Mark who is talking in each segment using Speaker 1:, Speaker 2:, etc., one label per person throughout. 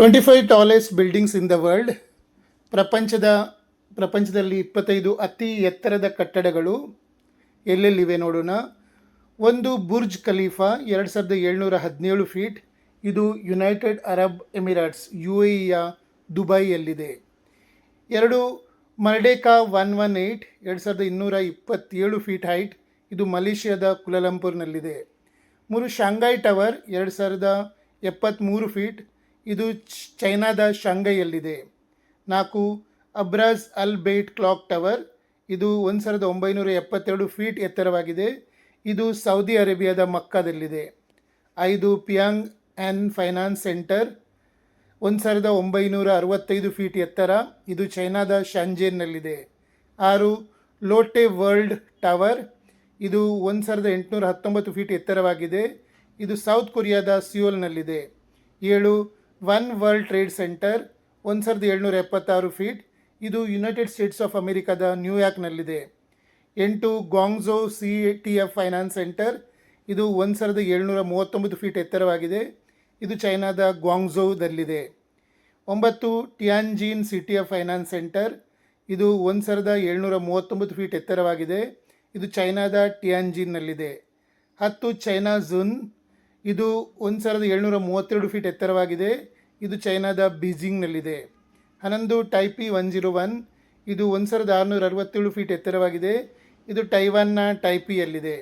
Speaker 1: 25 tallest buildings in the world. ಪ್ರಪಂಚದಲ್ಲಿ 25 ಅತಿ ಎತ್ತರದ ಕಟ್ಟಡಗಳು ಎಲ್ಲೆಲ್ಲಿವೆ ನೋಡೋಣ. ಒಂದು ಬುರ್ಜ್ ಖಲೀಫಾ 2717 ಫೀಟ್. ಇದು ಯುನೈಟೆಡ್ ಅರಬ್ ಎಮಿರೇಟ್ಸ್ UAEಯ ದುಬೈಯಲ್ಲಿದೆ. 2 ಮರ್ಡೇಕಾ 118 2227 ಫೀಟ್ ಹೈಟ್. ಇದು ಮಲೇಷ್ಯಾದ ಕುಲಾಲಂಪುರ್ನಲ್ಲಿದೆ. 3 ಶಾಂಘೈ ಟವರ್ 2073 ಫೀಟ್. ಇದು ಚೈನಾದ ಶಾಂಘೈಯಲ್ಲಿದೆ. 4 ಅಬ್ರಾಜ್ ಅಲ್ ಬೈಟ್ ಕ್ಲಾಕ್ ಟವರ್. ಇದು 1972 ಫೀಟ್ ಎತ್ತರವಾಗಿದೆ. ಇದು ಸೌದಿ ಅರೇಬಿಯಾದ ಮಕ್ಕಾದಲ್ಲಿದೆ. 5 ಪಿಯಾಂಗ್ ಆ್ಯನ್ ಫೈನಾನ್ಸ್ ಸೆಂಟರ್ 1965 ಫೀಟ್ ಎತ್ತರ. ಇದು ಚೈನಾದ ಶಾಂಜೇನ್ನಲ್ಲಿದೆ. 6 ಲೋಟೆ ವರ್ಲ್ಡ್ ಟವರ್. ಇದು 1819 ಫೀಟ್ ಎತ್ತರವಾಗಿದೆ. ಇದು ಸೌತ್ ಕೊರಿಯಾದ ಸಿಯೋಲ್ನಲ್ಲಿದೆ. 7 one world trade centre 1776 feet. ಇದು ಯುನೈಟೆಡ್ ಸ್ಟೇಟ್ಸ್ ಆಫ್ ಅಮೆರಿಕಾದ ನ್ಯೂಯಾರ್ಕ್ನಲ್ಲಿದೆ. 8 ಗಾಂಗ್ಝೋ CTF ಫೈನಾನ್ಸ್ ಸೆಂಟರ್. ಇದು 1739 ಫೀಟ್ ಎತ್ತರವಾಗಿದೆ. ಇದು ಚೈನಾದ ಗ್ವಾಂಗ್ಝೋದಲ್ಲಿದೆ. 9 ಟಿಯಾನ್ಜಿನ್ CTF ಫೈನಾನ್ಸ್ ಸೆಂಟರ್. ಇದು 1739 ಫೀಟ್ ಎತ್ತರವಾಗಿದೆ. ಇದು ಚೈನಾದ ಟಿಯಾನ್ಜಿನ್ನಲ್ಲಿದೆ. 10 ಚೈನಾ ಝುನ್. ಇದು 1732 ಫೀಟ್ ಎತ್ತರವಾಗಿದೆ. ಇದು ಚೈನಾದ ಬೀಜಿಂಗ್ನಲ್ಲಿದೆ. 11 ಟೈಪಿ 101. ಇದು 1667 ಫೀಟ್ ಎತ್ತರವಾಗಿದೆ. ಇದು ಟೈವಾನ್ನ ಟೈಪಿಯಲ್ಲಿದೆ.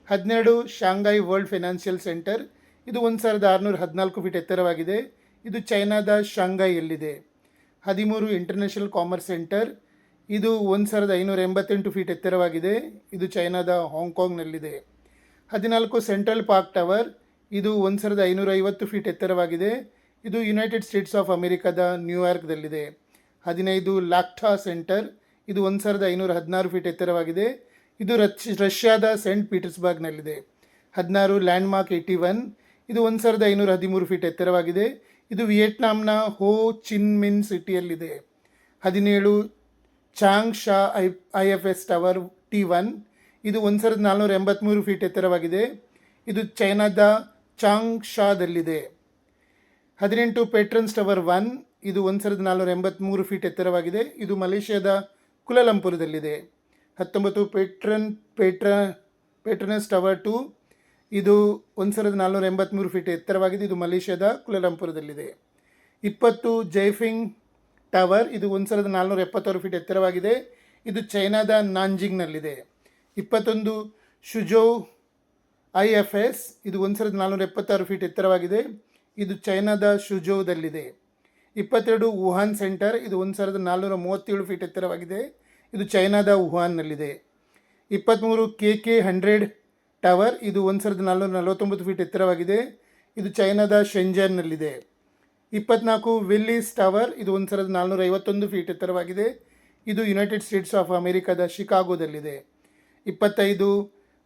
Speaker 1: 12 ಶಾಂಘೈ ವರ್ಲ್ಡ್ ಫೈನಾನ್ಷಿಯಲ್ ಸೆಂಟರ್. ಇದು 1614 ಫೀಟ್ ಎತ್ತರವಾಗಿದೆ. ಇದು ಚೈನಾದ ಶಾಂಘೈಯಲ್ಲಿದೆ. 13 ಇಂಟರ್ನ್ಯಾಷನಲ್ ಕಾಮರ್ಸ್ ಸೆಂಟರ್. ಇದು 1588 ಫೀಟ್ ಎತ್ತರವಾಗಿದೆ. ಇದು ಚೈನಾದ ಹಾಂಗ್ಕಾಂಗ್ನಲ್ಲಿದೆ. 14 ಸೆಂಟ್ರಲ್ ಪಾರ್ಕ್ ಟವರ್. ಇದು 1550 ಫೀಟ್ ಎತ್ತರವಾಗಿದೆ. ಇದು ಯುನೈಟೆಡ್ ಸ್ಟೇಟ್ಸ್ ಆಫ್ ಅಮೆರಿಕಾದ ನ್ಯೂಯಾರ್ಕ್ದಲ್ಲಿದೆ. 15 ಲಾಕ್ಟಾ ಸೆಂಟರ್. ಇದು 1516 ಫೀಟ್ ಎತ್ತರವಾಗಿದೆ. ಇದು ರಷ್ಯಾದ ಸೆಂಟ್ ಪೀಟರ್ಸ್ಬರ್ಗ್ನಲ್ಲಿದೆ. 16 ಲ್ಯಾಂಡ್ಮಾರ್ಕ್ 81. ಇದು 1513 ಫೀಟ್ ಎತ್ತರವಾಗಿದೆ. ಇದು ವಿಯೆಟ್ನಾಂನ ಹೋ ಚಿನ್ ಮಿನ್ ಸಿಟಿಯಲ್ಲಿದೆ. 17 ಚಾಂಗ್ ಶಾ IFS ಟವರ್ T1. ಇದು 1483 ಫೀಟ್ ಎತ್ತರವಾಗಿದೆ. ಇದು ಚೈನಾದ ಚಾಂಗ್ ಶಾದಲ್ಲಿದೆ. 18 ಪೆಟ್ರನ್ಸ್ ಟವರ್ 1. ಇದು 1483 ಫೀಟ್ ಎತ್ತರವಾಗಿದೆ. ಇದು ಮಲೇಷ್ಯಾದ ಕುಲಾಲಂಪುರದಲ್ಲಿದೆ. 19 ಪೆಟ್ರನಸ್ ಟವರ್ 2. ಇದು 1483 ಫೀಟ್ ಎತ್ತರವಾಗಿದೆ. ಇದು ಮಲೇಷ್ಯಾದ ಕುಲಾಲಂಪುರದಲ್ಲಿದೆ. 20 ಜೈಫಿಂಗ್ ಟವರ್. ಇದು 1476 ಫೀಟ್ ಎತ್ತರವಾಗಿದೆ. ಇದು ಚೈನಾದ ನಾಂಜಿಂಗ್ನಲ್ಲಿದೆ. 21 ಶುಜೌ IFS. ಇದು 1476 ಫೀಟ್ ಎತ್ತರವಾಗಿದೆ. ಇದು ಚೈನಾದ ಶುಜೌದಲ್ಲಿದೆ. 22 ವುಹಾನ್ ಸೆಂಟರ್. ಇದು 1437 ಫೀಟ್ ಎತ್ತರವಾಗಿದೆ. ಇದು ಚೈನಾದ ವುಹಾನ್ನಲ್ಲಿದೆ. 23 KK100 ಟವರ್. ಇದು 1449 ಫೀಟ್ ಎತ್ತರವಾಗಿದೆ. ಇದು ಚೈನಾದ ಶೆಂಜನ್ನಲ್ಲಿದೆ. 24 ವಿಲ್ಲಿಸ್ ಟವರ್. ಇದು 1451 ಫೀಟ್ ಎತ್ತರವಾಗಿದೆ. ಇದು ಯುನೈಟೆಡ್ ಸ್ಟೇಟ್ಸ್ ಆಫ್ ಅಮೆರಿಕಾದ ಶಿಕಾಗೋದಲ್ಲಿದೆ. 25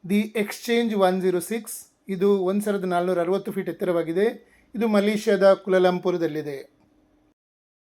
Speaker 1: ದಿ ಎಕ್ಸ್ಚೇಂಜ್ 106. ಇದು 1460 ಫೀಟ್ ಎತ್ತರವಾಗಿದೆ. ಇದು ಮಲೇಷ್ಯಾದ ಕುಲಾಲಂಪುರದಲ್ಲಿದೆ.